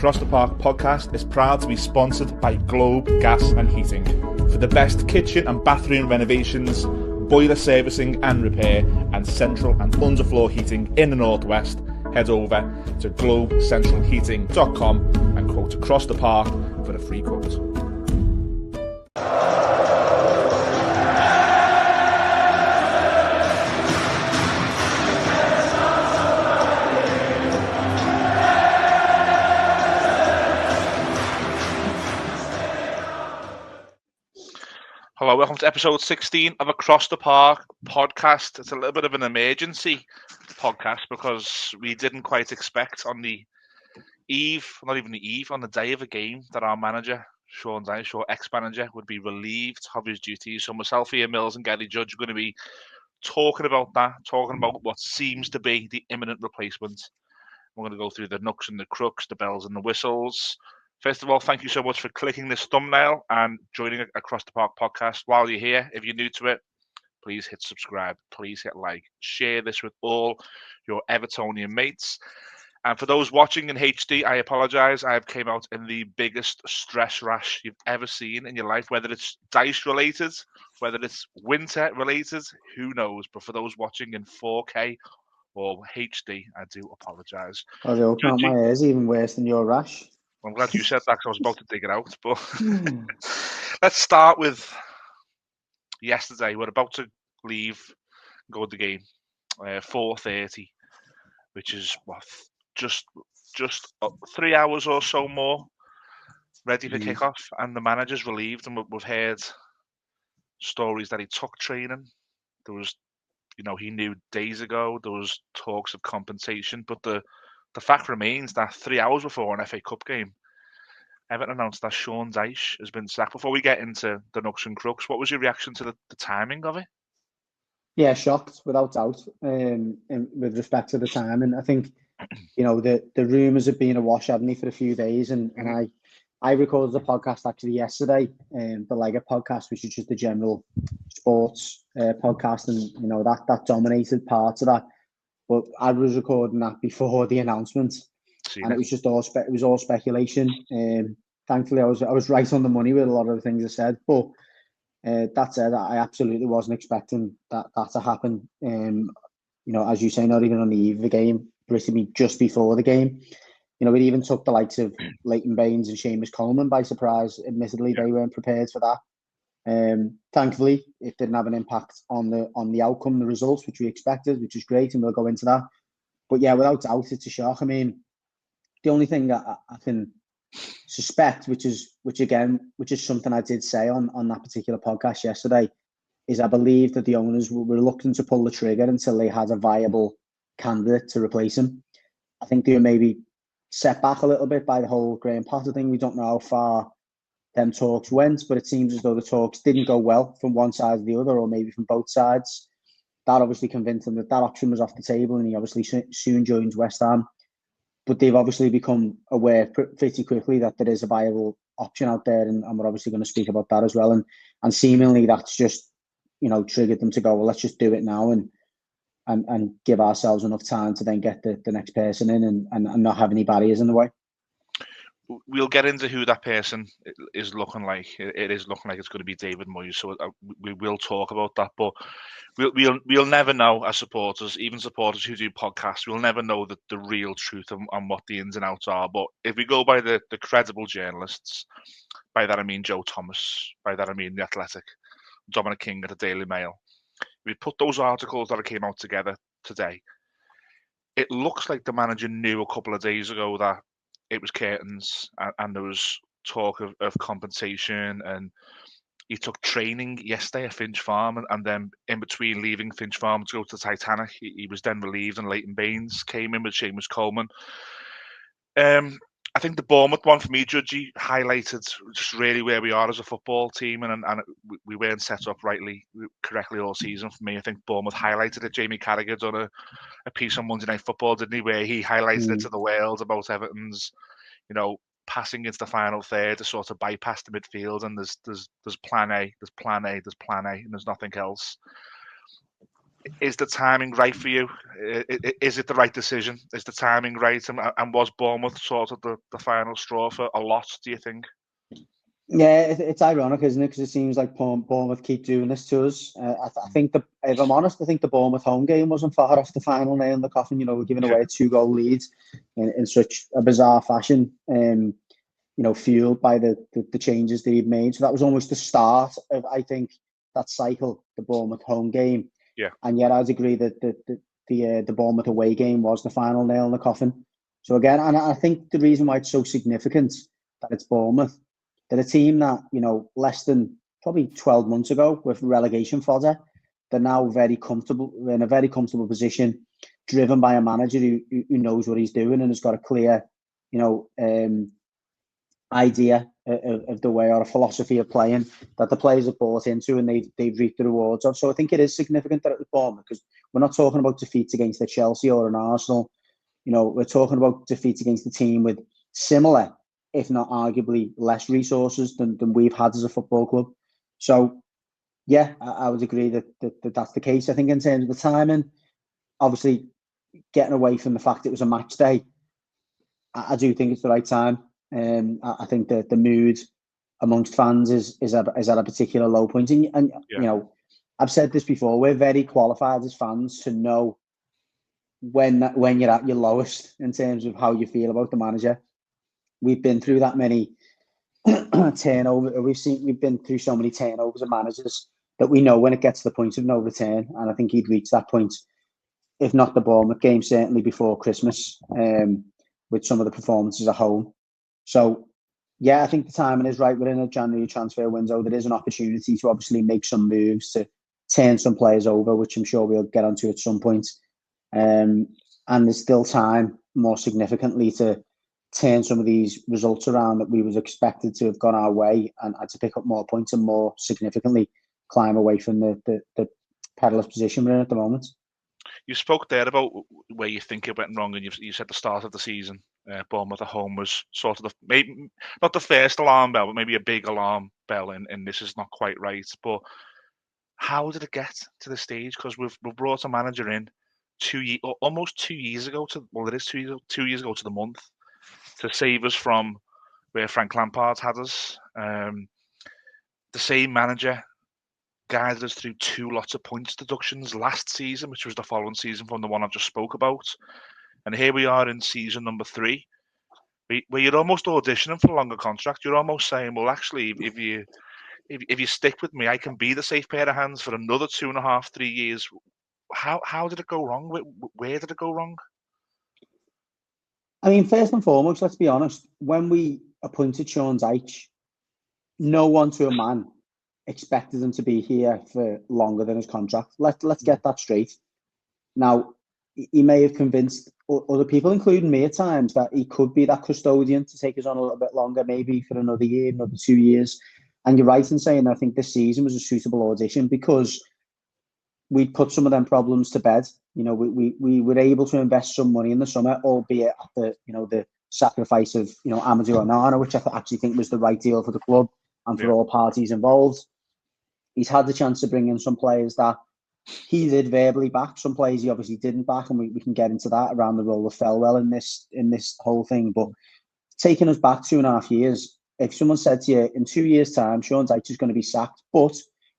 Across the Park podcast is proud to be sponsored by Globe Gas and Heating. For the best kitchen and bathroom renovations, boiler servicing and repair, and central and underfloor heating in the Northwest, head over to globecentralheating.com and quote Across the Park for a free quote. Hello, welcome to episode 16 of Across the Park podcast. It's a little bit of an emergency podcast because we didn't quite expect on the eve, not even the eve, on the day of a game that our manager, Sean Dyche, or ex-manager, would be relieved of his duties. So myself, Ian Mills and Gary Judge are going to be talking about that, talking about what seems to be the imminent replacement. We're going to go through the nooks and the crooks, the bells and the whistles. First of all, thank you so much for clicking this thumbnail and joining Across the Park podcast. While you're here, if you're new to it, please hit subscribe, please hit like, share this with all your Evertonian mates. And for those watching in HD, I apologise. I have came out in the biggest stress rash you've ever seen in your life, whether it's Dyche related, whether it's winter related, who knows. But for those watching in 4K or HD, I do apologise. I don't know, my ears even worse than your rash. I'm glad you said that because I was about to dig it out. But let's start with yesterday. We're about to leave, go to the game, 4:30, which is what, just 3 hours or so more, ready for kickoff. And the manager's relieved, and we've heard stories that he took training. There was, he knew days ago. There was talks of compensation, but the fact remains that 3 hours before an FA Cup game, Everton announced that Sean Dyche has been sacked. Before we get into the nooks and crooks, what was your reaction to the timing of it? Yeah, shocked, without doubt, with respect to the timing. I think, the rumours have been awash, haven't they, for a few days. And I recorded the podcast actually yesterday, the Lega podcast, which is just a general sports podcast. And, that dominated parts of that. But I was recording that before the announcement, and it was just all speculation. Thankfully, I was right on the money with a lot of the things I said. But that said, I absolutely wasn't expecting that to happen. As you say, not even on the eve of the game, basically just before the game. It even took the likes of Leighton Baines and Seamus Coleman by surprise. Admittedly, they weren't prepared for that. Thankfully, it didn't have an impact on the outcome, the results, which we expected, which is great, and we'll go into that. But yeah, without doubt, it's a shock. I mean, the only thing that I can suspect, which is something I did say on that particular podcast yesterday, is I believe that the owners were reluctant to pull the trigger until they had a viable candidate to replace him. I think they were maybe set back a little bit by the whole Graham Potter thing. We don't know how far them talks went, but it seems as though the talks didn't go well from one side or the other, or maybe from both sides. That obviously convinced him that option was off the table, and he obviously soon joins West Ham. But they've obviously become aware pretty quickly that there is a viable option out there, and we're obviously going to speak about that as well. And seemingly that's just, triggered them to go, well, let's just do it now and give ourselves enough time to then get the next person in and not have any barriers in the way. We'll get into who that person is looking like. It is looking like it's going to be David Moyes, so we will talk about that. But we'll never know as supporters, even supporters who do podcasts, we'll never know the real truth on what the ins and outs are. But if we go by the credible journalists, by that I mean Joe Thomas, by that I mean The Athletic, Dominic King at the Daily Mail, we put those articles that came out together today. It looks like the manager knew a couple of days ago that it was curtains, and there was talk of compensation, and he took training yesterday at Finch Farm, and then in between leaving Finch Farm to go to Titanic, he was then relieved, and Leighton Baines came in with Seamus Coleman. I think the Bournemouth one for me, Judgy, highlighted just really where we are as a football team, and we weren't set up correctly all season for me. I think Bournemouth highlighted it. Jamie Carragher done a piece on Monday Night Football, didn't he, where he highlighted it to the world about Everton's, passing into the final third to sort of bypass the midfield, and there's plan A, there's plan A, there's plan A, and there's nothing else. is the timing right for you? Is it the right decision? Is the timing right? And was Bournemouth sort of the final straw for a lot, do you think? Yeah, it's ironic, isn't it? Because it seems like Bournemouth keep doing this to us. I think, if I'm honest, I think the Bournemouth home game wasn't far off the final nail in the coffin. You know, we're giving away a 2-goal lead in such a bizarre fashion, you know, fueled by the changes that he'd made. So that was almost the start of, I think, that cycle, the Bournemouth home game. Yeah. And yet I'd agree that the Bournemouth away game was the final nail in the coffin. So again, and I think the reason why it's so significant that it's Bournemouth, they're a team that, you know, less than probably 12 months ago with relegation fodder, they're now very comfortable, in a very comfortable position, driven by a manager who knows what he's doing and has got a clear, you know, idea of the way, or a philosophy of playing that the players have bought into and they've reaped the rewards of. So I think it is significant that it was Bournemouth, because we're not talking about defeats against the Chelsea or an Arsenal. You know, we're talking about defeats against a team with similar, if not arguably less resources than we've had as a football club. So, yeah, I would agree that that's the case. I think in terms of the timing, obviously getting away from the fact it was a match day, I do think it's the right time. I think that the mood amongst fans is at a particular low point. And you know, I've said this before, we're very qualified as fans to know when you're at your lowest in terms of how you feel about the manager. We've been through that many turnover. We've been through so many turnovers of managers that we know when it gets to the point of no return. And I think he'd reached that point, if not the Bournemouth game, certainly before Christmas, with some of the performances at home. So, yeah, I think the timing is right. We're in a January transfer window. There is an opportunity to obviously make some moves to turn some players over, which I'm sure we'll get onto at some point. And there's still time, more significantly, to turn some of these results around that we was expected to have gone our way, and to pick up more points and more significantly climb away from the perilous position we're in at the moment. You spoke there about where you think it went wrong, and you said the start of the season, Bournemouth at home was sort of maybe not the first alarm bell, but maybe a big alarm bell, and this is not quite right. But how did it get to the stage? Because we've brought a manager in almost 2 years ago it is 2 years ago to the month, to save us from where Frank Lampard had us. The same manager guided us through 2 lots of points deductions last season, which was the following season from the one I've just spoke about. And here we are in season number 3, where you're almost auditioning for a longer contract. You're almost saying, well, actually, if you stick with me, I can be the safe pair of hands for another 2.5, 3 years. How did it go wrong? Where did it go wrong? I mean, first and foremost, let's be honest. When we appointed Sean Dyche, no one to a man expected him to be here for longer than his contract. Let's get that straight. Now, he may have convinced other people, including me at times, that he could be that custodian to take us on a little bit longer, maybe for another year, another 2 years. And you're right in saying I think this season was a suitable audition, because we'd put some of them problems to bed. You know, we were able to invest some money in the summer, albeit at the sacrifice of Amadou Onana, which I actually think was the right deal for the club and for all parties involved. He's had the chance to bring in some players that he did verbally back. Some players he obviously didn't back, and we can get into that around the role of Felwell in this whole thing. But taking us back 2.5 years, if someone said to you in 2 years' time, Sean Dyche is going to be sacked, but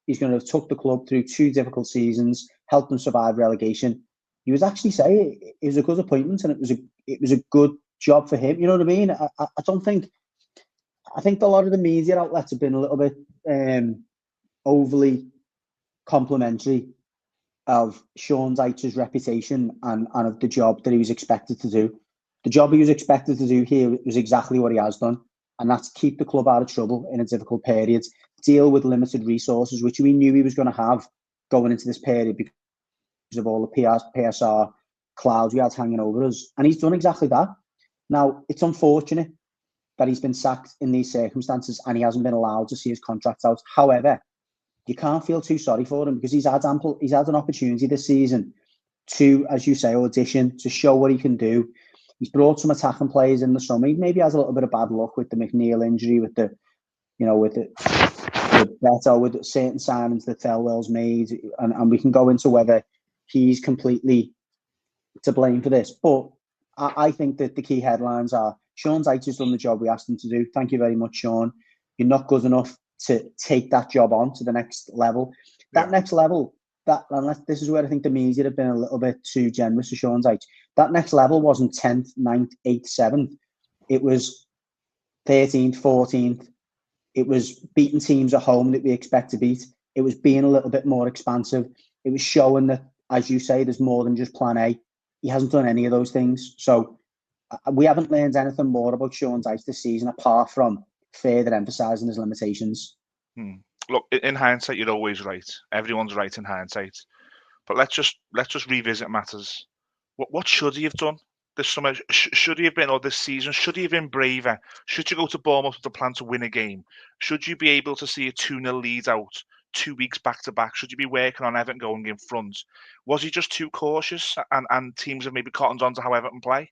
he's going to have took the club through 2 difficult seasons, helped them survive relegation, you would actually say it was a good appointment, and it was a good job for him. You know what I mean? I think a lot of the media outlets have been a little bit overly complimentary of Sean Dyche's reputation and of the job that he was expected to do. The job he was expected to do here was exactly what he has done, and that's keep the club out of trouble in a difficult period, deal with limited resources, which we knew he was going to have going into this period because of all the PSR clouds we had hanging over us. And he's done exactly that. Now, it's unfortunate that he's been sacked in these circumstances and he hasn't been allowed to see his contract out. However, you can't feel too sorry for him, because he's had an opportunity this season to, as you say, audition, to show what he can do. He's brought some attacking players in the summer. He maybe has a little bit of bad luck with the McNeil injury, with certain signings that Felwell's made, and we can go into whether he's completely to blame for this. But I think that the key headlines are Sean Dyche has done the job we asked him to do. Thank you very much, Sean. You're not good enough to take that job on to the next level. That next level, this is where I think the media have been a little bit too generous to Sean Dyche. That next level wasn't 10th, 9th, 8th, 7th. It was 13th, 14th. It was beating teams at home that we expect to beat. It was being a little bit more expansive. It was showing that, as you say, there's more than just plan A. He hasn't done any of those things. So we haven't learned anything more about Sean Dyche this season apart from further emphasising his limitations. Look, in hindsight, you're always right. Everyone's right in hindsight. But let's just revisit matters. What should he have done this summer? Should he have been, or this season? Should he have been braver? Should you go to Bournemouth with the plan to win a game? Should you be able to see a 2-0 lead out 2 weeks back to back? Should you be working on Everton going in front? Was he just too cautious and teams have maybe cottoned on to how Everton play?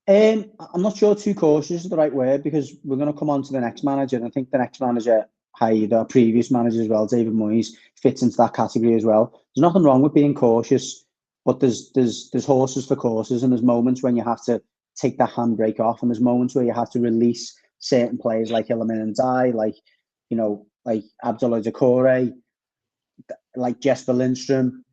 I'm not sure too cautious is the right word, because we're going to come on to the next manager, and I think the next manager, our previous manager as well, David Moyes, fits into that category as well. There's nothing wrong with being cautious, but there's horses for courses, and there's moments when you have to take that handbrake off, and there's moments where you have to release certain players like imminent, like Abdullah Decore, like Jesper Lindstrom,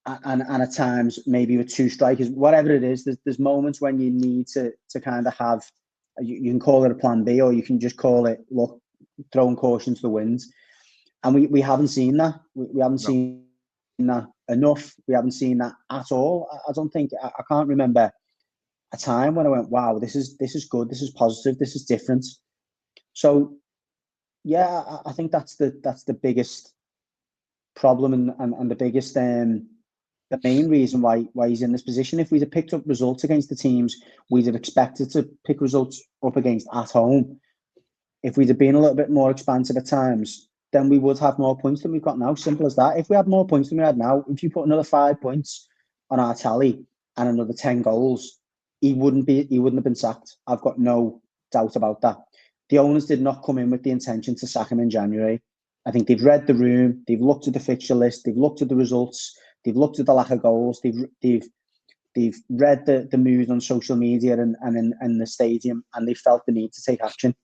and at times maybe with two strikers, whatever it is, there's moments when you need to kind of have, you can call it a plan B, or you can just call it, look, throwing caution to the wind. And we haven't seen that. We haven't seen that enough. We haven't seen that at all. I don't think, I can't remember a time when I went, wow, this is good, this is positive, this is different. So yeah, I think that's the biggest problem and the biggest the main reason why he's in this position. If we'd have picked up results against the teams we'd have expected to pick results up against at home, if we'd have been a little bit more expansive at times, then we would have more points than we've got now. Simple as that. If we had more points than we had now, if you put another 5 points on our tally and another 10 goals, he wouldn't have been sacked. I've got no doubt about that. The owners did not come in with the intention to sack him in January. I think they've read the room, they've looked at the fixture list, they've looked at the results, they've looked at the lack of goals, they've read the mood on social media and in the stadium, and they felt the need to take action.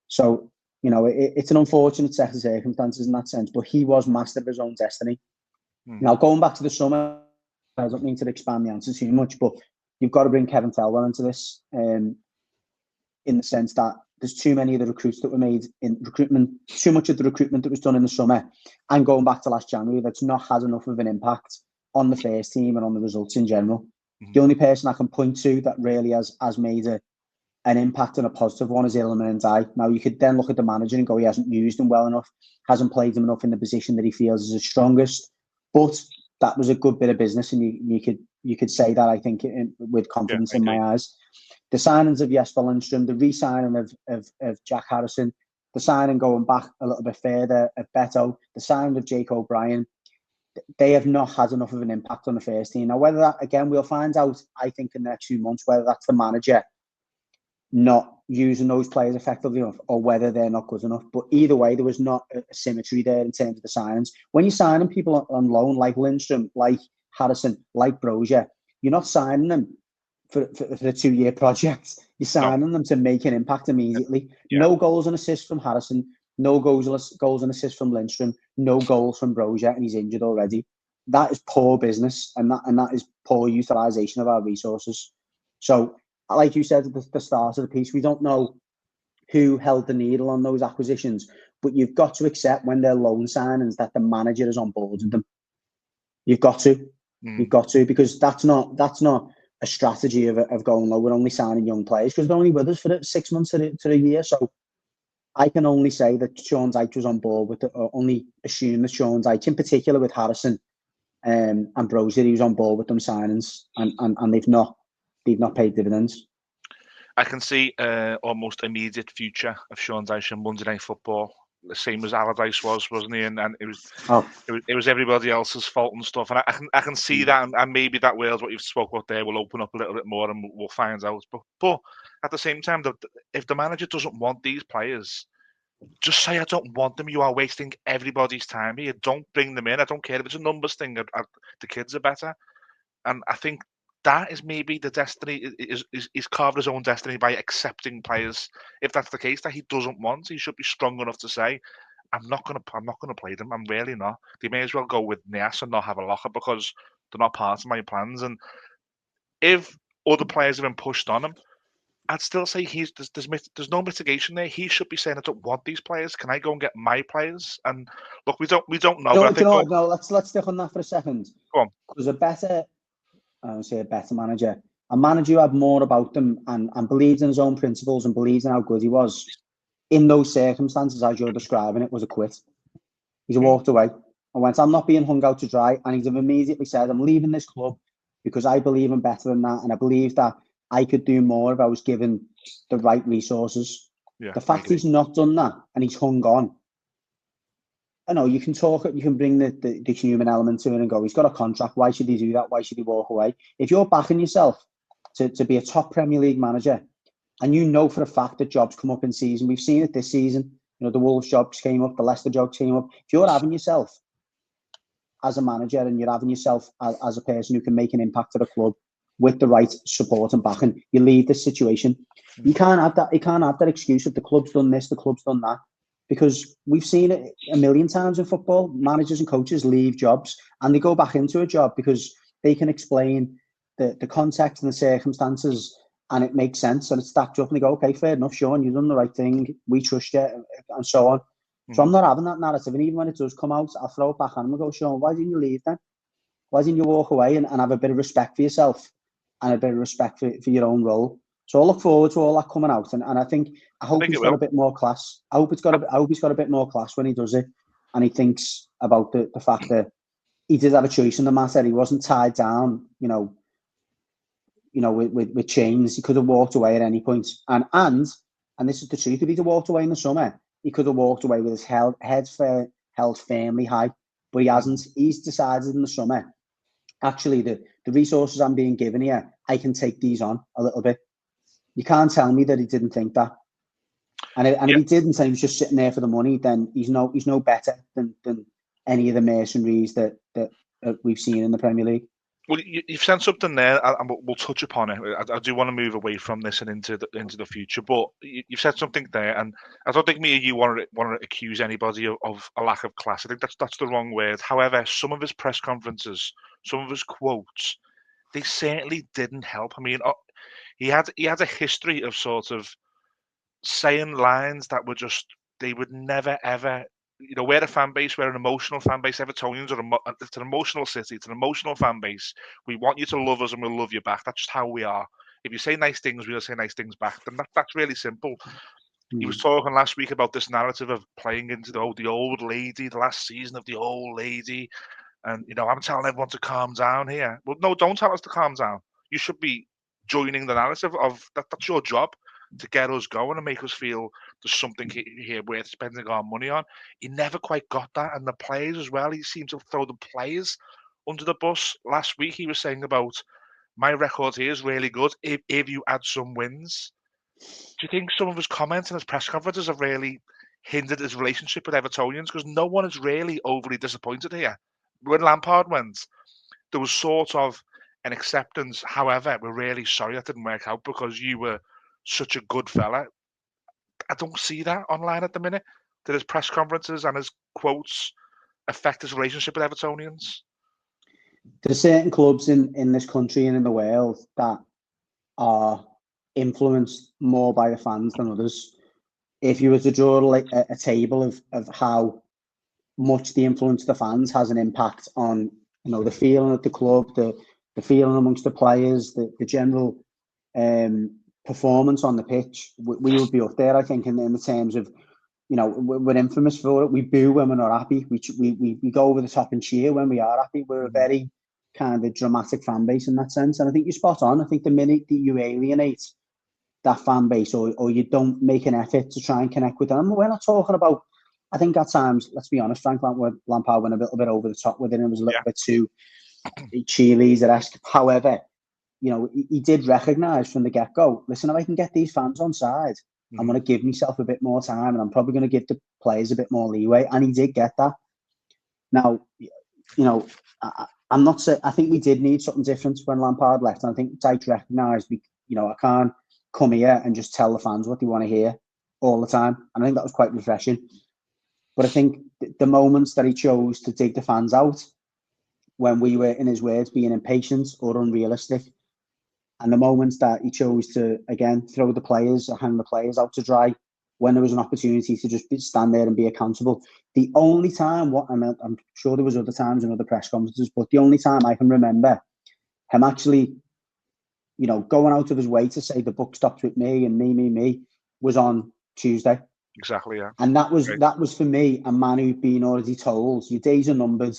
So, it's an unfortunate set of circumstances in that sense, but he was master of his own destiny. Now, going back to the summer, I don't mean to expand the answer too much, but you've got to bring Kevin Thelwell into this, in the sense that there's too many of the recruits that were made in recruitment, too much of the recruitment that was done in the summer and going back to last January that's not had enough of an impact on the first team and on the results in general. The only person I can point to that really has made an impact and a positive one is imminent. Now, you could then look at the manager and go, he hasn't used him well enough, hasn't played him enough in the position that he feels is his strongest. But that was a good bit of business, and you could say that, I think, with confidence in my eyes. The signings of Jesper Lindstrom, the re-signing of Jack Harrison, the signing going back a little bit further of Beto, the signing of Jake O'Brien, they have not had enough of an impact on the first team. Now, whether that, again, we'll find out, I think, in the next few months, whether that's the manager not using those players effectively enough or whether they're not good enough. But either way, there was not a symmetry there in terms of the signings. When you're signing people on loan, like Lindstrom, like Harrison, like Brozier, you're not signing them for a 2-year project. You're signing them to make an impact immediately. No goals and assists from Harrison, no goals and assists from Lindstrom, no goals from Brozier, and he's injured already. That is poor business, and that is poor utilisation of our resources. So, like you said at the start of the piece, we don't know who held the needle on those acquisitions, but you've got to accept when they're loan signings that the manager is on board with them. You've got to. You've got to, because that's not a strategy of going, well, we're only signing young players because they're only with us for 6 months to a year. So I can only say that Sean Dyche was on board with it, or only assume that Sean Dyche, in particular with Harrison and Brozier, he was on board with them signings, and they've not paid dividends. I can see almost immediate future of Sean Dyche in Monday Night Football, the same as Allardyce was, wasn't he? And it was everybody else's fault and stuff. And I can see that, and maybe that world, what you've spoke about there, will open up a little bit more, and we'll find out. But at the same time, if the manager doesn't want these players, just say, I don't want them. You are wasting everybody's time here. Don't bring them in. I don't care if it's a numbers thing. The kids are better. And I think that is maybe the destiny. He's carved his own destiny by accepting players. If that's the case that he doesn't want, he should be strong enough to say, I'm not gonna play them. I'm really not. They may as well go with Nias and not have a locker because they're not part of my plans. And if other players have been pushed on him, I'd still say there's no mitigation there. He should be saying, I don't want these players. Can I go and get my players? And look, we don't know. No, But I think no. Let's stick on that for a second. Go on. Because I would say a better manager, a manager who had more about them and believed in his own principles and believed in how good he was. In those circumstances, as you're describing it, was a quit. He's walked away and went, I'm not being hung out to dry. And he's immediately said, I'm leaving this club because I believe in better than that. And I believe that I could do more if I was given the right resources. Yeah, the fact he's not done that and he's hung on. I know you can bring the human element to it and go, he's got a contract. Why should he do that? Why should he walk away? If you're backing yourself to be a top Premier League manager, and you know for a fact that jobs come up in season, we've seen it this season. You know, the Wolves jobs came up, the Leicester jobs came up. If you're having yourself as a manager and you're having yourself as a person who can make an impact for the club with the right support and backing, you leave this situation. You can't have that. You can't have that excuse of the club's done this, the club's done that, because we've seen it a million times in football. Managers and coaches leave jobs and they go back into a job because they can explain the context and the circumstances, and it makes sense and it stacks up and they go, okay, fair enough, Sean, you've done the right thing, we trust you, and so on. So I'm not having that narrative, and even when it does come out, I'll throw it back on him and go, Sean, why didn't you leave then? Why didn't you walk away and have a bit of respect for yourself and a bit of respect for your own role? So I look forward to all that coming out, and I hope he's got a bit more class. I hope he's got a bit more class when he does it, and he thinks about the fact that he did have a choice in the matter. He wasn't tied down, with chains. He could have walked away at any point. And this is the truth, if he'd have walked away in the summer, he could have walked away with his head held firmly high. But he hasn't. He's decided in the summer, actually, the resources I'm being given here, I can take these on a little bit. You can't tell me that he didn't think that. And if he didn't, and he was just sitting there for the money, then he's no better than any of the mercenaries that we've seen in the Premier League. Well, you've said something there, and we'll touch upon it. I do want to move away from this and into the future, but you've said something there, and I don't think me or you want to accuse anybody of a lack of class. I think that's the wrong word. However, some of his press conferences, some of his quotes, they certainly didn't help. I mean, he had a history of sort of saying lines that were just, they would never ever. We're a fan base, we're an emotional fan base. Evertonians it's an emotional city, it's an emotional fan base. We want you to love us and we'll love you back. That's just how we are. If you say nice things, we'll say nice things back. Then that's really simple. He was talking last week about this narrative of playing into the old lady, the last season of the old lady. And, I'm telling everyone to calm down here. Well, no, don't tell us to calm down. You should be joining the narrative of that's your job, to get us going and make us feel there's something here worth spending our money on. He never quite got that. And the players as well, he seemed to throw the players under the bus. Last week he was saying about, my record here is really good if you add some wins. Do you think some of his comments and his press conferences have really hindered his relationship with Evertonians? Because no one is really overly disappointed here. When Lampard went, there was sort of an acceptance. However, we're really sorry that didn't work out because you were such a good fella. I don't see that online at the minute. Did his press conferences and his quotes affect his relationship with Evertonians? There are certain clubs in this country and in the world that are influenced more by the fans than others. If you were to draw like a table of how much the influence of the fans has an impact on the feeling at the club, the feeling amongst the players, the general performance on the pitch, we would be up there, I think, in the terms of, we're infamous for it. We boo when we're not happy. We go over the top and cheer when we are happy. We're a very kind of dramatic fan base in that sense. And I think you're spot on. I think the minute that you alienate that fan base or you don't make an effort to try and connect with them, we're not talking about, I think at times, let's be honest, Frank Lampard went a little bit over the top with it and it was a little bit too cheerleader-esque. However, he did recognise from the get-go, listen, if I can get these fans on side, I'm going to give myself a bit more time, and I'm probably going to give the players a bit more leeway. And he did get that. Now, I'm not saying, I think we did need something different when Lampard left. And I think Dyche recognised, I can't come here and just tell the fans what they want to hear all the time. And I think that was quite refreshing. But I think the moments that he chose to dig the fans out, when we were, in his words, being impatient or unrealistic, and the moments that he chose to, again, throw the players or hang the players out to dry when there was an opportunity to just stand there and be accountable. The only time, I'm sure there was other times in other press conferences, but the only time I can remember him actually, going out of his way to say the buck stops with me and me, was on Tuesday. Exactly, yeah. And that was for me a man who'd been already told your days are numbered,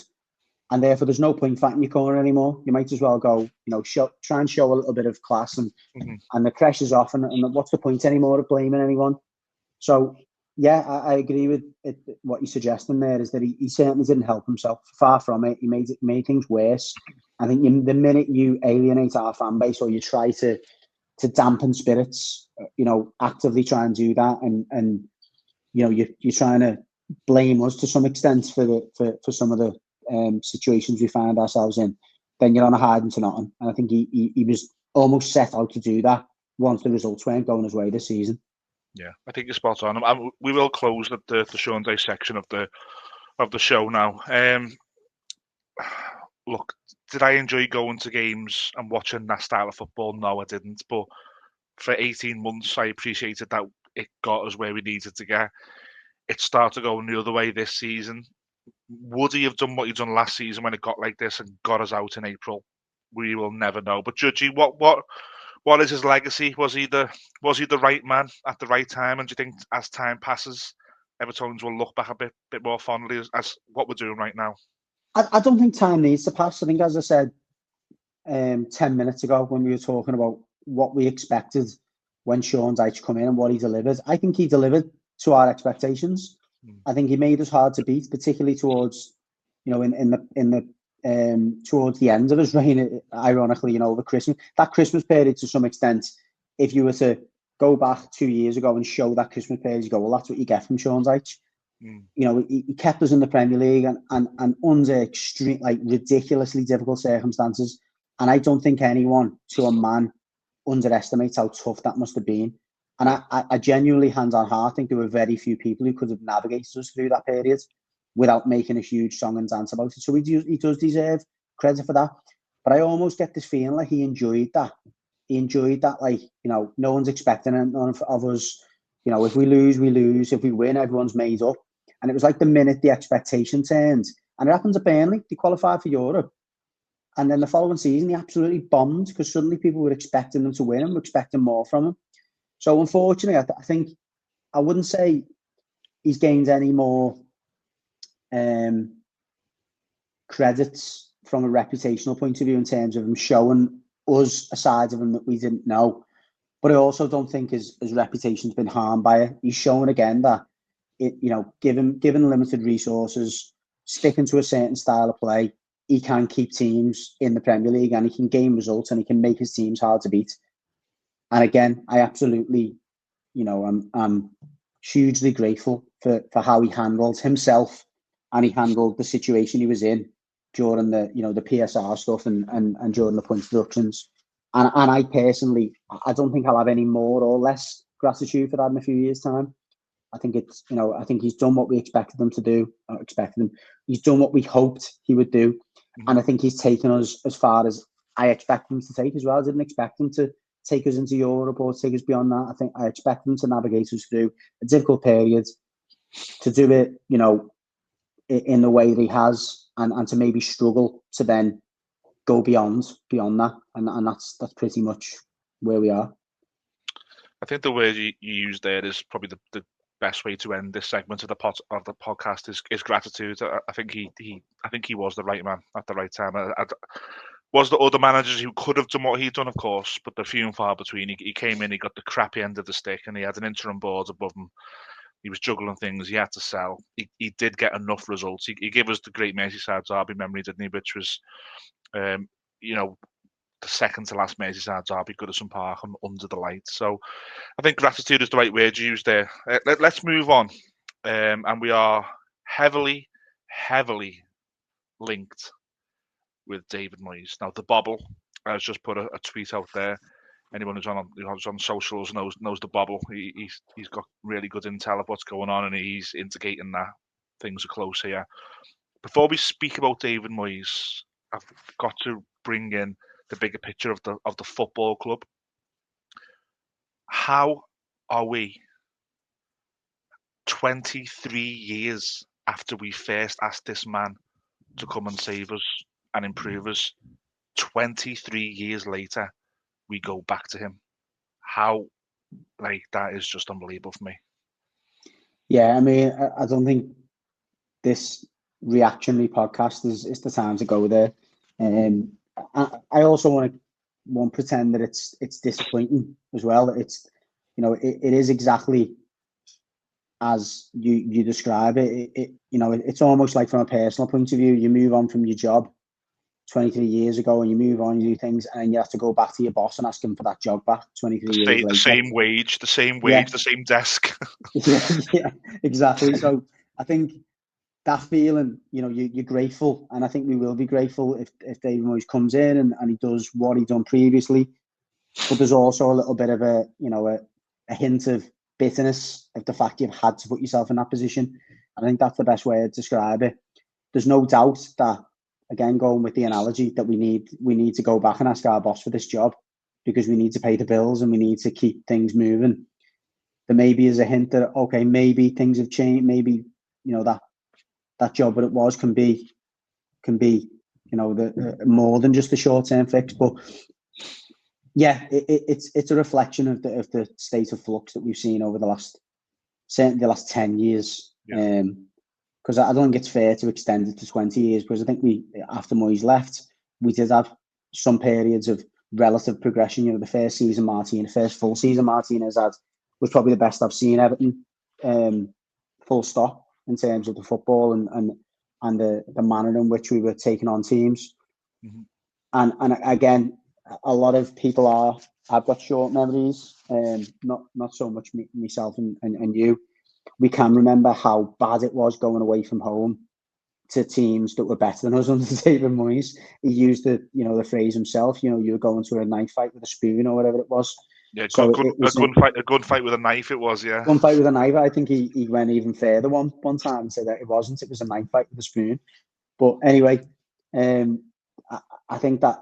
and therefore there's no point fighting your corner anymore. You might as well go, try and show a little bit of class, and the pressure's off, and what's the point anymore of blaming anyone? So yeah, I agree with what you're suggesting there, is that he certainly didn't help himself. Far from it. He made things worse. I think the minute you alienate our fan base, or you try to dampen spirits, actively try and do that, and you're trying to blame us to some extent for some of the situations we find ourselves in, then you're on a hiding to nothing. And I think he was almost set out to do that once the results weren't going his way this season. Yeah, I think you're spot on. We will close the Sean Dyche section of the show now. Look, did I enjoy going to games and watching that style of football? No, I didn't. But for 18 months, I appreciated that it got us where we needed to get. It started going the other way this season. Would he have done what he done last season when it got like this and got us out in April? We will never know. But Judgy, what is his legacy? Was he the right man at the right time? And do you think as time passes, Evertonians will look back a bit more fondly as what we're doing right now? I don't think time needs to pass. I think, as I said 10 minutes ago when we were talking about what we expected when Sean Dyche come in and what he delivered, I think he delivered to our expectations. I think he made us hard to beat, particularly towards, towards the end of his reign. Ironically, over Christmas, that Christmas period, to some extent, if you were to go back 2 years ago and show that Christmas period, you go, well, that's what you get from Sean Dyche. He kept us in the Premier League and under extreme, ridiculously difficult circumstances. And I don't think anyone, to a man, underestimates how tough that must have been. And I genuinely, hand on heart, think there were very few people who could have navigated us through that period without making a huge song and dance about it. So he does deserve credit for that. But I almost get this feeling like he enjoyed that. He enjoyed that, no one's expecting it of us. If we lose, we lose. If we win, everyone's made up. And it was like the minute the expectation turned. And it happened to Burnley. They qualified for Europe. And then the following season, he absolutely bombed because suddenly people were expecting them to win and were expecting more from him. So unfortunately, I think I wouldn't say he's gained any more credits from a reputational point of view in terms of him showing us a side of him that we didn't know. But I also don't think his reputation's been harmed by it. He's shown again that, given limited resources, sticking to a certain style of play, he can keep teams in the Premier League and he can gain results and he can make his teams hard to beat. And again, I absolutely, I'm hugely grateful for how he handled himself and he handled the situation he was in during the PSR stuff and during the point deductions. And I personally, I don't think I'll have any more or less gratitude for that in a few years' time. I think it's, I think he's done what we expected him to do. He's done what we hoped he would do. And I think he's taken us as far as I expect him to take as well. I didn't expect him to take us into Europe or take us beyond that. I think I expect him to navigate us through a difficult period, to do it, in the way that he has, and to maybe struggle to then go beyond that. And that's pretty much where we are. I think the word you used there is probably the best way to end this segment of the podcast is gratitude. I think he was the right man at the right time. Was there other managers who could have done what he'd done, of course, but they're few and far between. He came in, he got the crappy end of the stick, and he had an interim board above him. He was juggling things. He had to sell. He did get enough results. He gave us the great Merseyside derby memory, didn't he? Which was, the second to last Merseyside derby, Goodison Park, and under the lights. So I think gratitude is the right word used there. Let's move on. And we are heavily linked with David Moyes. Now, the Bobble has just put a tweet out there. Anyone who's on socials knows the Bobble. He's got really good intel of what's going on, and he's indicating that things are close here. Before we speak about David Moyes, I've got to bring in the bigger picture of the football club. How are we 23 years after we first asked this man to come and save us and improve us? 23 years later, we go back to him. How, that is just unbelievable for me. Yeah, I mean, I don't think this reactionary podcast is the time to go there. I also won't pretend that it's disappointing as well. It's, it is exactly as you describe it. It's almost like, from a personal point of view, you move on from your job 23 years ago, and you move on, you do things, and you have to go back to your boss and ask him for that job back 23 years later. The same wage, the same desk. yeah, exactly. So I think that feeling, you're grateful, and I think we will be grateful if David Moyes comes in and he does what he done previously. But there's also a little bit of a hint of bitterness of the fact you've had to put yourself in that position. I think that's the best way to describe it. There's no doubt that, again, going with the analogy, that we need to go back and ask our boss for this job, because we need to pay the bills and we need to keep things moving. There maybe is a hint that, okay, maybe things have changed. Maybe, that job that it was can be the more than just a short-term fix. But yeah, it's a reflection of the state of flux that we've seen over certainly the last 10 years. Yeah. Because I don't think it's fair to extend it to 20 years, because I think after Moyes left, we did have some periods of relative progression. The first full season Martinez had was probably the best I've seen Everton, full stop, in terms of the football and the manner in which we were taking on teams. Mm-hmm. And again, a lot of people I've got short memories, not so much myself and you. We can remember how bad it was going away from home to teams that were better than us under David Moyes. He used the phrase himself. You were going to a knife fight with a spoon or whatever it was. Yeah, so a gunfight with a knife. It was, yeah. Gunfight with a knife. I think he went even further one time and said that it wasn't. It was a knife fight with a spoon. But anyway, I think that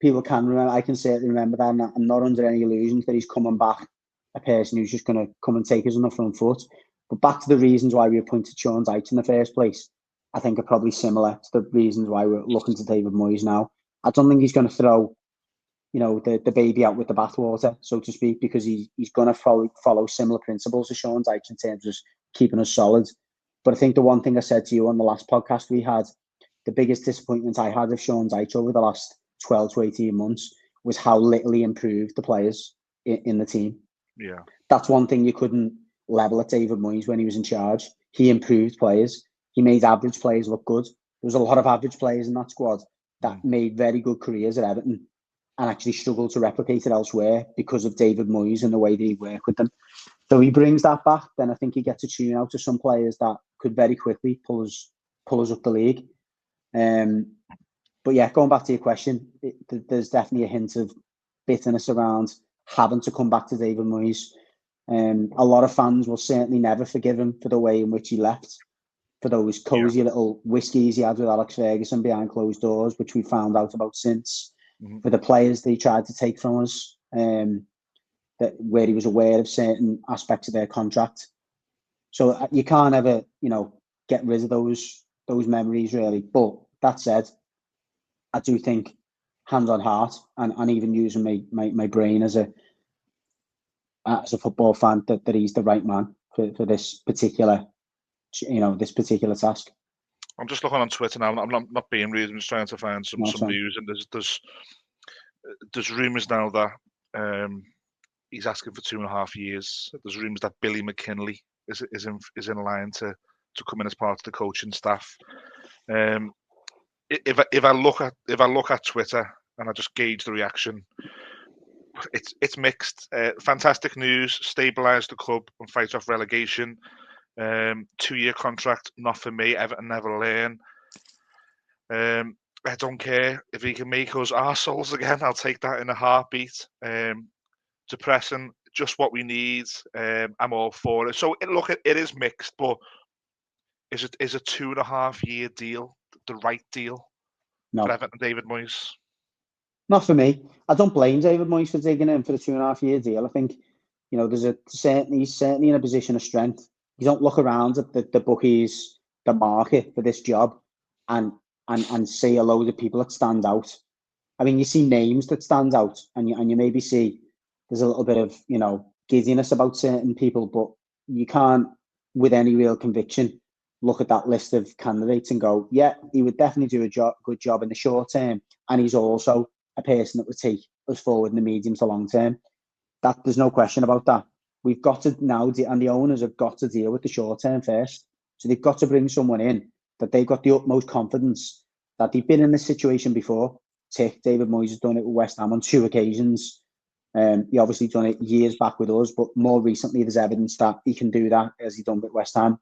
people can remember. I can certainly remember that. And I'm not under any illusions that he's coming back a person who's just going to come and take us on the front foot. But back to the reasons why we appointed Sean Dyche in the first place, I think are probably similar to the reasons why we're looking to David Moyes now. I don't think he's going to throw, the baby out with the bathwater, so to speak, because he's going to follow similar principles to Sean Dyche in terms of keeping us solid. But I think the one thing I said to you on the last podcast we had, the biggest disappointment I had of Sean Dyche over the last 12 to 18 months was how little he improved the players in the team. Yeah, that's one thing you couldn't level at David Moyes when he was in charge. He improved players. He made average players look good. There was a lot of average players in that squad that made very good careers at Everton and actually struggled to replicate it elsewhere because of David Moyes and the way that he worked with them. So he brings that back. Then I think he gets a tune out to some players that could very quickly pull us up the league. But yeah, going back to your question, there's definitely a hint of bitterness around having to come back to David Moyes. A lot of fans will certainly never forgive him for the way in which he left, for those cosy little whiskies he had with Alex Ferguson behind closed doors, which we found out about since, for the players that he tried to take from us, where he was aware of certain aspects of their contract. So you can't ever, get rid of those memories, really. But that said, I do think, hand on heart, and even using my brain as a football fan, that he's the right man for this particular, task. I'm just looking on Twitter now. I'm not being rude. I'm just trying to find some news, and there's rumours now that he's asking for 2.5 years. There's rumours that Billy McKinley is in line to come in as part of the coaching staff. If I look at Twitter, and I just gauge the reaction. It's mixed. Fantastic news. Stabilise the club and fight off relegation. 2-year contract, not for me. Everton never learn. I don't care if he can make us arseholes again. I'll take that in a heartbeat. Depressing, just what we need. I'm all for it. So look, it is mixed, but is a 2.5-year deal the right deal for Everton, David Moyes? Not for me. I don't blame David Moyes for digging in for the 2.5-year deal. I think, he's certainly in a position of strength. You don't look around at the bookies, the market for this job, and see a load of people that stand out. I mean, you see names that stand out, and you maybe see there's a little bit of giddiness about certain people, but you can't, with any real conviction, look at that list of candidates and go, yeah, he would definitely do a good job in the short term, and he's also a person that would take us forward in the medium to long term. That there's no question about that. We've got to now, and the owners have got to deal with the short term first. So they've got to bring someone in that they've got the utmost confidence that they've been in this situation before. David Moyes has done it with West Ham on 2 occasions. He obviously done it years back with us, but more recently there's evidence that he can do that as he's done with West Ham.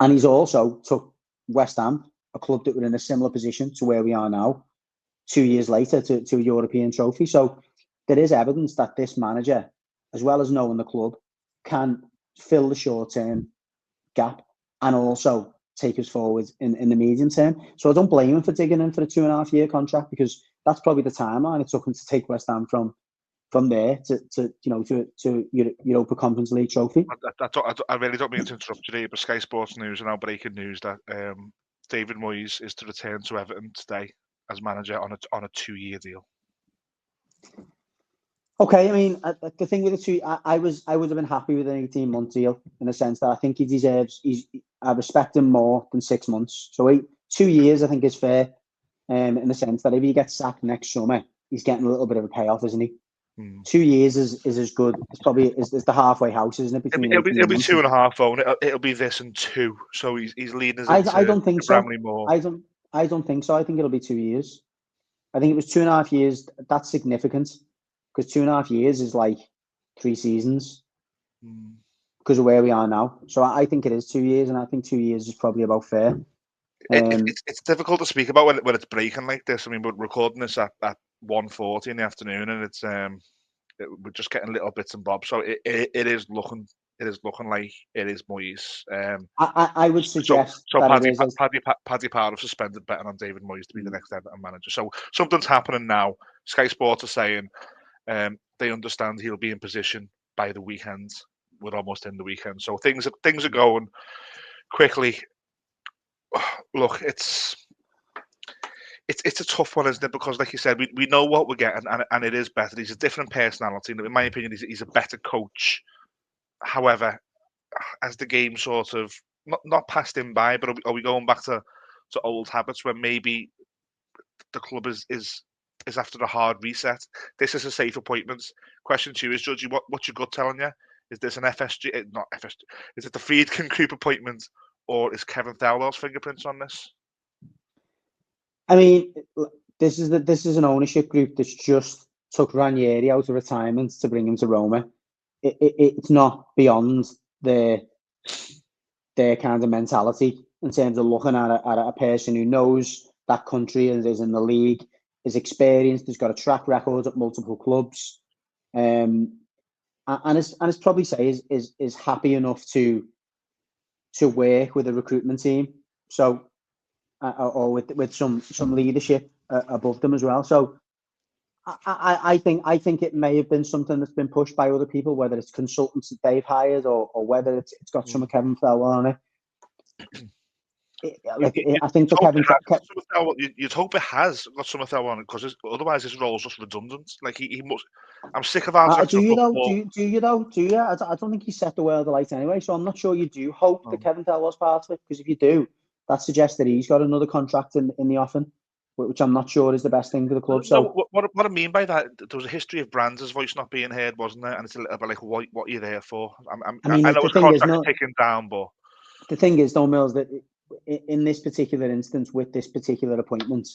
And he's also took West Ham, a club that were in a similar position to where we are now, 2 years later to a European trophy. So there is evidence that this manager, as well as knowing the club, can fill the short-term gap and also take us forward in the medium term. So I don't blame him for digging in for a 2.5-year contract, because that's probably the timeline it took him to take West Ham from there to Europa Conference League trophy. I really don't mean to interrupt you, but Sky Sports News are now breaking news that David Moyes is to return to Everton today as manager on a 2-year deal. Okay, I mean, the thing with the 2, I would have been happy with an 18-month deal, in the sense that I think he deserves. I respect him more than 6 months. So 2 years, I think, is fair, in the sense that if he gets sacked next summer, he's getting a little bit of a payoff, isn't he? 2 years is as good. It's probably is the halfway house, isn't it? Between it'll be 2.5, own. It'll be this and 2. So he's leading us into I don't think so. More. I don't think so. I think it'll be 2 years. I think it was 2.5 years. That's significant, because 2.5 years is like 3 seasons because of where we are now. So I think it is 2 years, and I think 2 years is probably about fair. It's difficult to speak about when it's breaking like this. I mean, we're recording this at 1:40 in the afternoon, and it's we're just getting little bits and bobs. So it is looking like it is Moyes. I would suggest Paddy Power have suspended betting on David Moyes to be the next Everton manager. So something's happening now. Sky Sports are saying they understand he'll be in position by the weekend. We're almost in the weekend, so things are going quickly. Look, it's a tough one, isn't it? Because, like you said, we know what we're getting, and it is better. He's a different personality. In my opinion, he's a better coach. However, as the game sort of not passed him by, but are we going back to old habits where maybe the club is after a hard reset? This is a safe appointment. Question to you is, Judgy, what's your gut telling you? Is this an FSG? Not FSG. Is it the Friedkin Group appointment, or is Kevin Thelwell's fingerprints on this? I mean, this is an ownership group that's just took Ranieri out of retirement to bring him to Roma. It's not beyond their kind of mentality in terms of looking at a person who knows that country and is in the league, is experienced, has got a track record at multiple clubs, and is probably is happy enough to work with a recruitment team. So. Or with some leadership above them as well. So I think it may have been something that's been pushed by other people, whether it's consultants that they've hired or whether it's got some of Kevin Thelwell on it. I think you'd hope it has got some of Thelwell on it, because otherwise his role's just redundant. Like he must. I'm sick of our. Do you though? Do you though? Do you? I don't think he set the world alight anyway. So I'm not sure you do hope that Kevin Thelwell's part of it, because if you do, that suggests that he's got another contract in the offing, which I'm not sure is the best thing for the club. So what I mean by that, there was a history of Brands' voice not being heard, wasn't there? And it's a little bit like, what are you there for? I know his contract's taken down, but the thing is, though, Mills, that in this particular instance, with this particular appointment,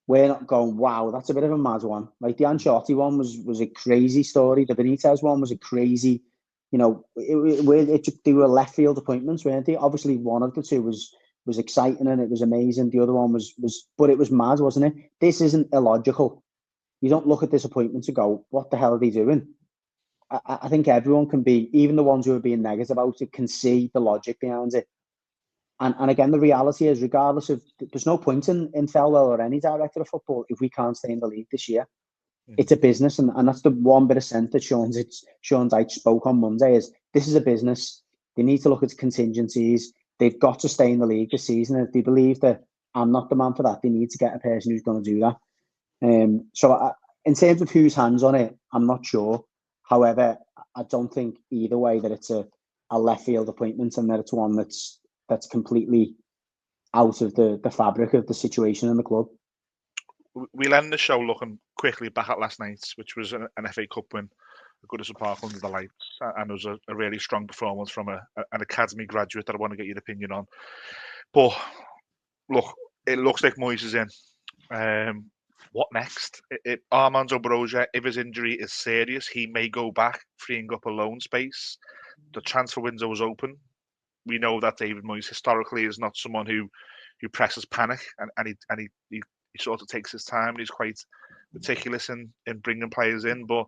we're not going, wow, that's a bit of a mad one. Like the Ancelotti one was a crazy story. The Benitez one was a crazy, they were left field appointments, weren't they? Obviously, one of the two was exciting and it was amazing. The other one was, but it was mad, wasn't it? This isn't illogical. You don't look at this appointment and go, what the hell are they doing? I think everyone can be, even the ones who are being negative about it, can see the logic behind it. And again, the reality is, regardless of, there's no point in Thelwell or any director of football if we can't stay in the league this year. It's a business, and that's the one bit of sense that Sean Dyche spoke on Monday, is this is a business. They need to look at contingencies. They've got to stay in the league this season. If they believe that I'm not the man for that, they need to get a person who's going to do that. In terms of whose hands on it, I'm not sure. However, I don't think either way that it's a left field appointment and that it's one that's completely out of the fabric of the situation in the club. We'll end the show looking quickly back at last night, which was an FA Cup win, Goodison Park under the lights, and it was a really strong performance from an academy graduate that I want to get your opinion on. But look, it looks like Moyes is in. What next? Armando Broja, if his injury is serious, he may go back, freeing up a loan space. The transfer window is open. We know that David Moyes historically is not someone who presses panic, and he sort of takes his time, and he's quite meticulous in bringing players in. But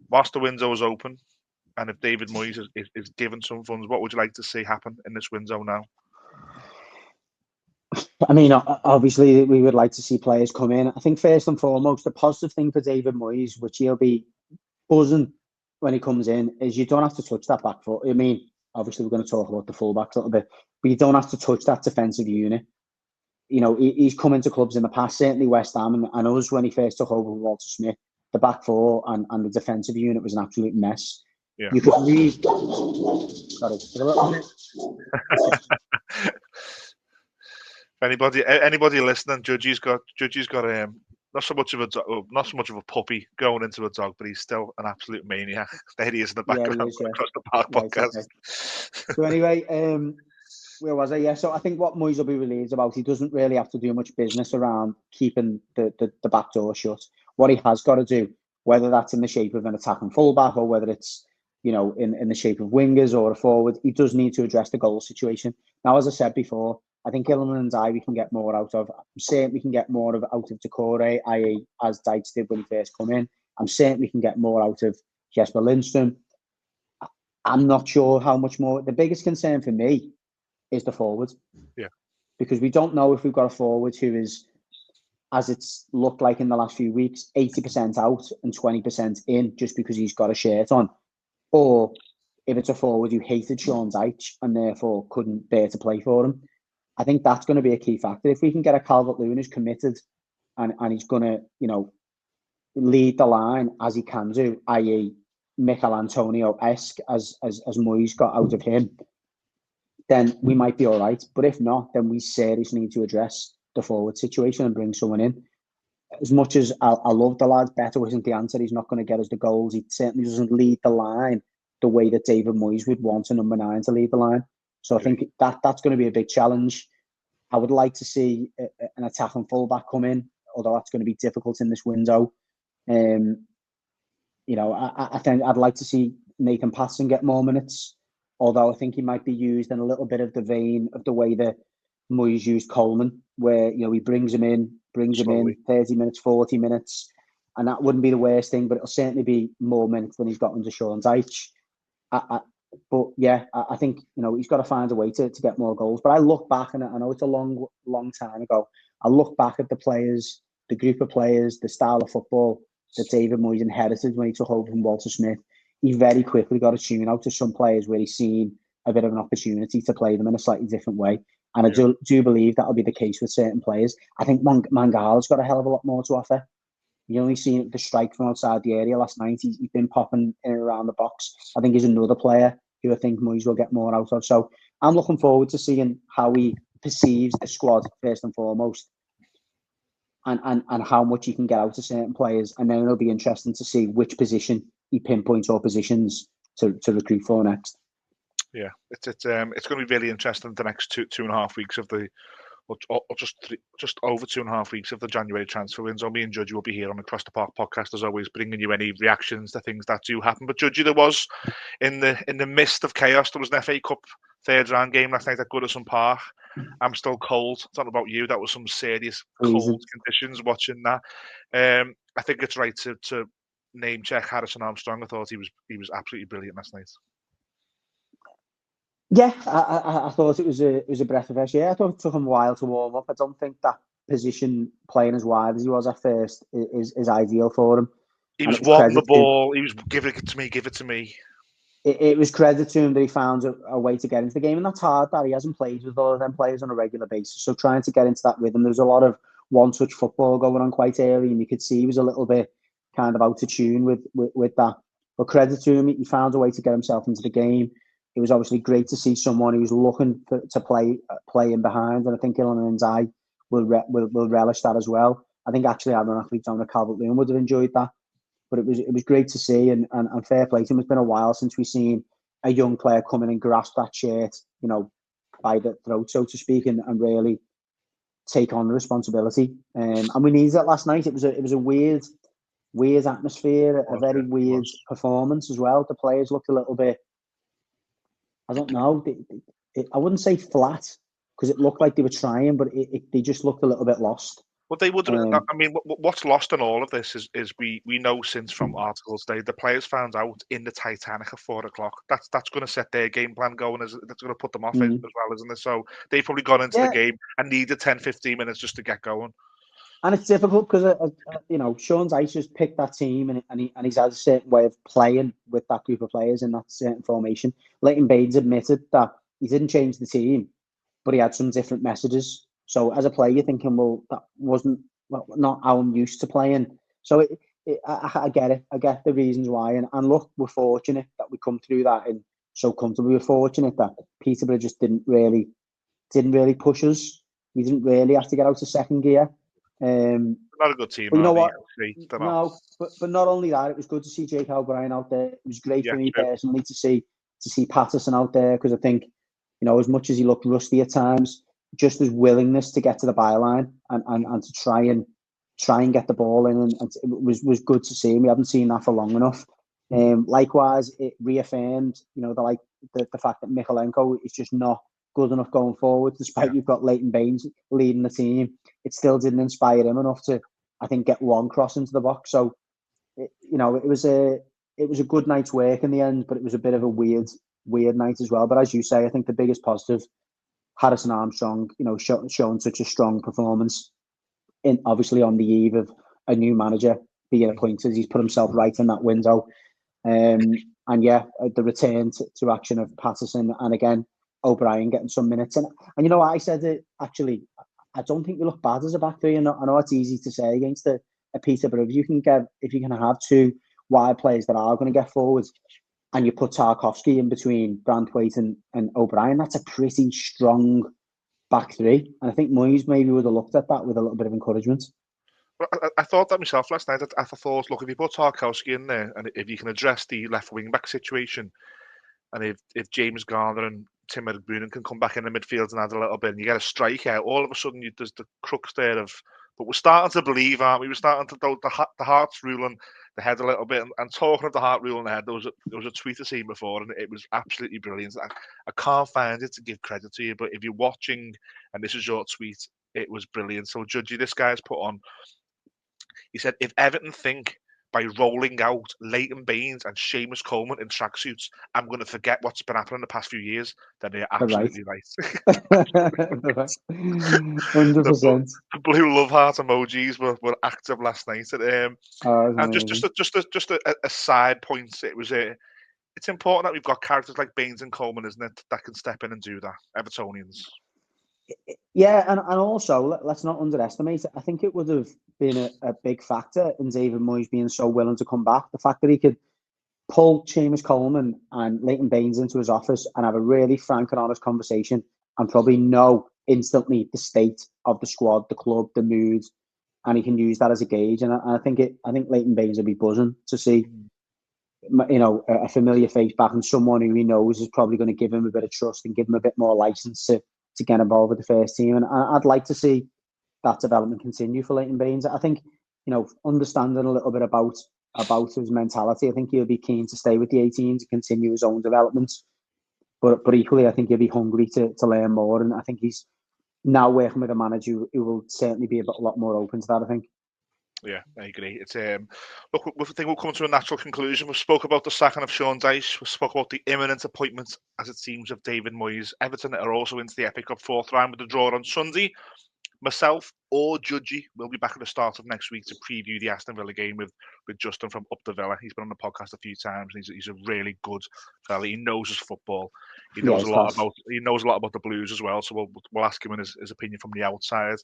whilst the window is open, and if David Moyes is given some funds, what would you like to see happen in this window now? I mean, obviously, we would like to see players come in. I think first and foremost, the positive thing for David Moyes, which he'll be buzzing when he comes in, is you don't have to touch that back foot. I mean, obviously, we're going to talk about the fullbacks a little bit, but you don't have to touch that defensive unit. He's come into clubs in the past, certainly West Ham, and us when he first took over with Walter Smith, the back four and the defensive unit was an absolute mess. Yeah. You could read. Sorry, a little minute. Anybody listening, Judgy's got not so much of a puppy going into a dog, but he's still an absolute maniac. There he is in the background, across the park podcast. Okay. So anyway, where was I? Yeah, so I think what Moyes will be relieved about, he doesn't really have to do much business around keeping the back door shut. What he has got to do, whether that's in the shape of an attacking fullback or whether it's in the shape of wingers or a forward, he does need to address the goal situation. Now, as I said before, I think Imminent we can get more out of. I'm certain we can get more out of Decore, i.e. as Dyche did when he first come in. I'm certain we can get more out of Jesper Lindstrom. I'm not sure how much more. The biggest concern for me is the forward. Yeah. Because we don't know if we've got a forward who is, as it's looked like in the last few weeks, 80% out and 20% in just because he's got a shirt on. Or if it's a forward who hated Sean Dyche and therefore couldn't bear to play for him. I think that's going to be a key factor. If we can get a Calvert-Lewin who's committed and he's going to, lead the line as he can do, i.e. Michael Antonio-esque as Moyes got out of him, then we might be all right. But if not, then we seriously need to address the forward situation and bring someone in. As much as I love the lad, Beto isn't the answer. He's not going to get us the goals. He certainly doesn't lead the line the way that David Moyes would want a number 9 to lead the line. So I think that's going to be a big challenge. I would like to see an attacking fullback come in, although that's going to be difficult in this window. I think I'd like to see Nathan Patterson get more minutes, although I think he might be used in a little bit of the vein of the way that Moyes used Coleman, where he brings him in 30 minutes, 40 minutes, and that wouldn't be the worst thing, but it'll certainly be more minutes than he's got under Sean Dyche. But yeah, I think he's got to find a way to get more goals. But I look back, and I know it's a long time ago. I look back at the players, the group of players, the style of football that David Moyes inherited when he took over from Walter Smith. He very quickly got a tune out to some players where he's seen a bit of an opportunity to play them in a slightly different way. And I do believe that'll be the case with certain players. I think Mangala's got a hell of a lot more to offer. You only seen the strike from outside the area last night. He's been popping in and around the box. I think he's another player who I think Moyes will get more out of. So I'm looking forward to seeing how he perceives the squad first and foremost, and how much he can get out of certain players. And then it'll be interesting to see which position he pinpoints or positions to recruit for next. Yeah, it's going to be really interesting the next two and a half weeks of the or just over 2.5 weeks of the January transfer window. Me and Judgy will be here on the Across the Park podcast, as always, bringing you any reactions to things that do happen. But Judgy, there was in the midst of chaos, there was an FA Cup third round game last night at Goodison Park. I'm still cold. I don't know about you. That was some serious cold conditions watching that. I think it's right to name check Harrison Armstrong. I thought he was absolutely brilliant last night. Yeah, I thought it was a breath of fresh air. I thought it took him a while to warm up. I don't think that position, playing as wide as he was at first, is ideal for him. He was wanting the ball. He was give it to me. It was credit to him that he found a way to get into the game, and that's hard. That he hasn't played with all of them players on a regular basis, so trying to get into that rhythm. There was a lot of one-touch football going on quite early, and you could see he was a little bit kind of out of tune with that. But credit to him, he found a way to get himself into the game. It was obviously great to see someone who was looking to play in behind, and I think Illan Ndiaye will relish that as well. I think actually ironically, Dominic Calvert-Lewin would have enjoyed that, but it was great to see, and fair play to him. It's been a while since we've seen a young player come in and grasp that shirt, by the throat, so to speak, and really take on the responsibility. And we needed it last night. It was a weird atmosphere, a very weird performance as well. The players looked a little bit, I don't know, I wouldn't say flat, because it looked like they were trying, but they just looked a little bit lost. Well, they would. I mean, what's lost in all of this is we know since from articles today the players found out in the Titanic at 4:00. That's going to set their game plan going. That's going to put them off it as well, isn't it? So they've probably gone into the game and needed 10-15 minutes just to get going. And it's difficult because Sean Dyche has picked that team, and he's had a certain way of playing with that group of players in that certain formation. Leighton Baines admitted that he didn't change the team, but he had some different messages. So as a player, you're thinking, well, that wasn't not how I'm used to playing. So I get it. I get the reasons why. And look, we're fortunate that we come through that and so comfortably. We're fortunate that Peterborough just didn't really push us. We didn't really have to get out of second gear. Not a good team. You know what? No, but not only that, it was good to see Jake O'Brien out there. It was great for me personally to see Patterson out there, because I think, as much as he looked rusty at times, just his willingness to get to the byline and to try and get the ball in, and it was good to see. We haven't seen that for long enough. Likewise, it reaffirmed, the fact that Mykolenko is just not good enough going forward, despite you've got Leighton Baines leading the team. It still didn't inspire him enough to, I think, get one cross into the box. So, it was a good night's work in the end, but it was a bit of a weird night as well. But as you say, I think the biggest positive, Harrison Armstrong, showing such a strong performance, obviously on the eve of a new manager being appointed. He's put himself right in that window. And the return to action of Patterson, and again, O'Brien getting some minutes. And I said it, actually, I don't think we look bad as a back three. I know it's easy to say against a Peterborough, but if you can have two wide players that are going to get forwards, and you put Tarkowski in between Branthwaite and O'Brien, that's a pretty strong back three. And I think Moyes maybe would have looked at that with a little bit of encouragement. Well, I thought that myself last night. I thought, look, if you put Tarkowski in there, and if you can address the left wing back situation, and if James Garner and Tim Brunen can come back in the midfield and add a little bit, and you get a striker, all of a sudden there's the crux there of. But we're starting to believe, aren't we? We're starting to the heart's ruling the head a little bit. And talking of the heart ruling the head, there was a tweet I seen before, and it was absolutely brilliant. I can't find it to give credit to you, but if you're watching, and this is your tweet, it was brilliant. So Judgy, this guy's put on. He said, if Everton think by rolling out Leighton Baines and Seamus Coleman in tracksuits, I'm going to forget what's been happening the past few years, then they're absolutely right. 100%. The blue love heart emojis were active last night. And just a side point, it's important that we've got characters like Baines and Coleman, isn't it, that can step in and do that, Evertonians. Yeah, and also, let's not underestimate it. I think it would have been a big factor in David Moyes being so willing to come back. The fact that he could pull Seamus Coleman and Leighton Baines into his office and have a really frank and honest conversation, and probably know instantly the state of the squad, the club, the mood, and he can use that as a gauge. And I think Leighton Baines would be buzzing to see, a familiar face back, and someone who he knows is probably going to give him a bit of trust and give him a bit more license to to get involved with the first team. And I'd like to see that development continue for Leighton Baines. I think, understanding a little bit about his mentality, I think he'll be keen to stay with the 18 to continue his own development. But equally, I think he'll be hungry to learn more. And I think he's now working with a manager who will certainly be a lot more open to that, I think. Yeah, I agree. It's look, I think we'll come to a natural conclusion. We spoke about the sacking of Sean Dyche. We spoke about the imminent appointment, as it seems, of David Moyes. Everton are also into the FA Cup fourth round with a draw on Sunday. Myself or Judgy will be back at the start of next week to preview the Aston Villa game with Justin from Up the Villa. He's been on the podcast a few times. And he's a really good fella. He knows his football. He knows a lot about the Blues as well. So we'll ask him his opinion from the outside.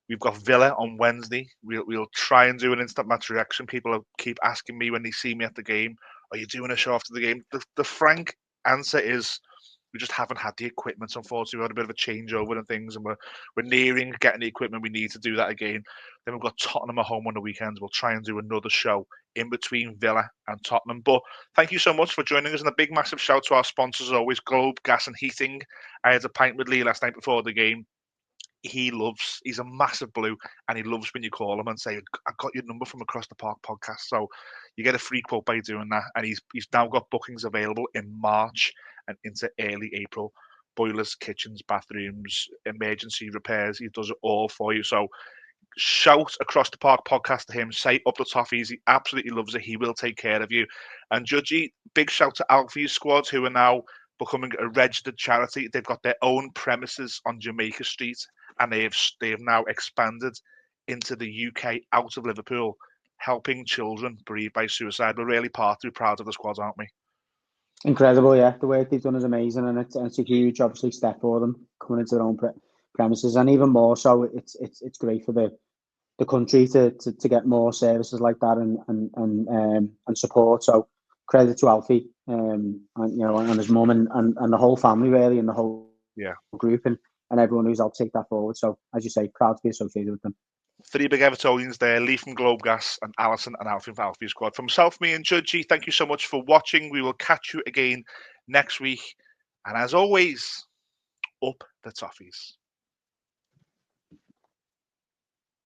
We've got Villa on Wednesday. We'll try and do an instant match reaction. People keep asking me when they see me at the game, are you doing a show after the game? The frank answer is we just haven't had the equipment, unfortunately. We had a bit of a changeover and things, and we're nearing getting the equipment we need to do that again. Then we've got Tottenham at home on the weekends. We'll try and do another show in between Villa and Tottenham. But thank you so much for joining us, and a big, massive shout to our sponsors as always, Globe Gas and Heating. I had a pint with Lee last night before the game. He's a massive Blue, and he loves when you call him and say, I got your number from Across the Park podcast. So you get a free quote by doing that. And he's now got bookings available in March and into early April. Boilers, kitchens, bathrooms, emergency repairs. He does it all for you. So shout Across the Park podcast to him. Say Up the Toffees. He absolutely loves it. He will take care of you. And Judgy, big shout to Alfie's squad, who are now becoming a registered charity. They've got their own premises on Jamaica Street, and they have now expanded into the UK out of Liverpool, helping children bereaved by suicide. We're really proud of the squad, aren't we? Incredible, yeah. The work they've done is amazing, and it's a huge, obviously, step for them coming into their own premises, and even more so, it's great for the country to get more services like that and support. So credit to Alfie, and his mum and the whole family really, and the whole group and everyone who's helped take that forward. So as you say, proud to be associated with them. 3 big Evertonians there, Lee from Globe Gas and Alison and Alfie from Alfie Squad. From myself, me and Judgy, thank you so much for watching. We will catch you again next week. And as always, up the toffees.